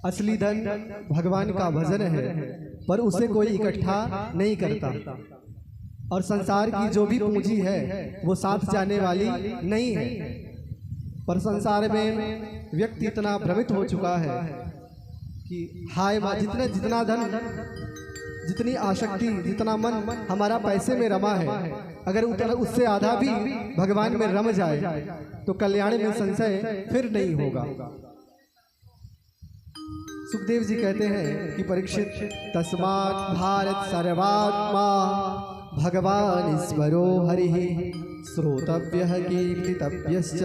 असली धन भगवान का भजन है, पर उसे कोई इकट्ठा नहीं करता। और संसार की जो भी पूंजी है वो साथ जाने वाली नहीं है। पर संसार में व्यक्ति इतना भ्रमित हो चुका है कि हाय माँ, जितना धन, जितनी आसक्ति, जितना मन हमारा पैसे में रमा है, अगर उतना उससे आधा भी भगवान में रम जाए तो कल्याण में संशय फिर नहीं होगा। सुखदेव जी कहते हैं कि परीक्षित, तस्मात् भारत सर्वात्मा भगवान ईश्वरो हरिः श्रोतव्यः कीर्तितव्यश्च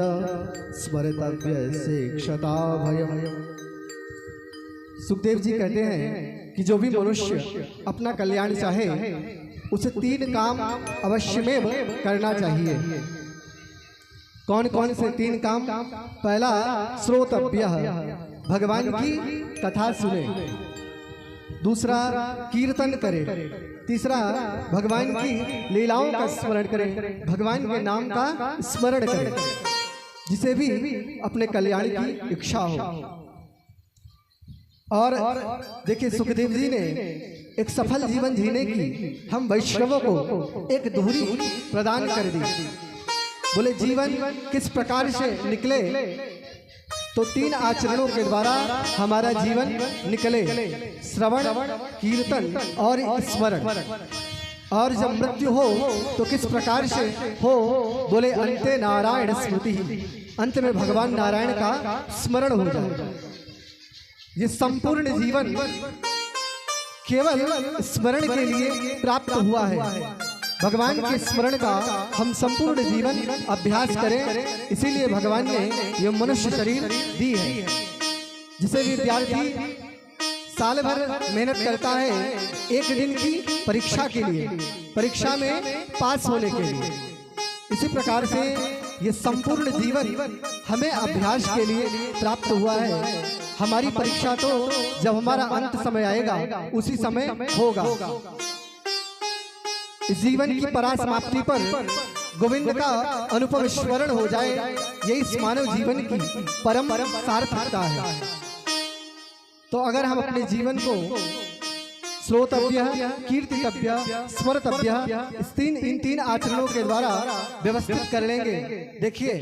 स्मर्तव्यस्य क्षता भयम्। सुखदेव जी कहते हैं कि जो भी मनुष्य अपना कल्याण चाहे उसे 3 काम अवश्य में करना चाहिए। कौन कौन से 3 काम? पहला, श्रोतव्यः, भगवान की कथा सुने। दूसरा, कीर्तन करे। तीसरा, भगवान की लीलाओं का स्मरण करे, भगवान के नाम का स्मरण करे, जिसे भी अपने कल्याण की इच्छा हो। और देखिए, सुखदेव जी ने एक सफल जीवन जीने की हम वैष्णवों को एक धुरी प्रदान कर दी। बोले जीवन किस प्रकार से निकले, तो 3 आचरणों के द्वारा हमारा जीवन निकले, श्रवण, कीर्तन और स्मरण। और जब मृत्यु हो तो किस प्रकार से हो? बोले अंते नारायण स्मृति, अंत में भगवान नारायण का स्मरण हो जाए। ये संपूर्ण जीवन केवल स्मरण के लिए प्राप्त हुआ है। भगवान के स्मरण का हम संपूर्ण जीवन अभ्यास करें, इसीलिए भगवान ने ये मनुष्य शरीर दी है। जिसे विद्यार्थी साल भर मेहनत करता है एक दिन की परीक्षा के लिए, परीक्षा में पास होने के लिए, इसी प्रकार से ये संपूर्ण जीवन हमें अभ्यास के लिए प्राप्त हुआ है। हमारी परीक्षा तो जब हमारा अंत समय आएगा उसी समय होगा। इस जीवन की परासमाप्ति पर गोविंद का अनुपम स्मरण हो जाए, यही इस मानव जीवन की परम सार्थकता है। तो अगर हम अपने जीवन को श्रोतव्य, कीर्तितव्य, स्मर्तव्य, इन 3 आचरणों के द्वारा व्यवस्थित कर लेंगे। देखिए,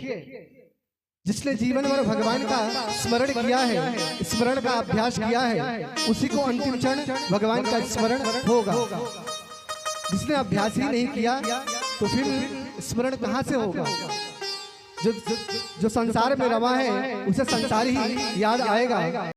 जिसने जीवन भर भगवान का स्मरण किया है, स्मरण का अभ्यास किया है, उसी को अंतिम क्षण भगवान का स्मरण होगा। जिसने अभ्यास ही नहीं किया तो फिर स्मरण कहाँ से होगा? जो संसार में रमा है उसे संसार ही याद आएगा।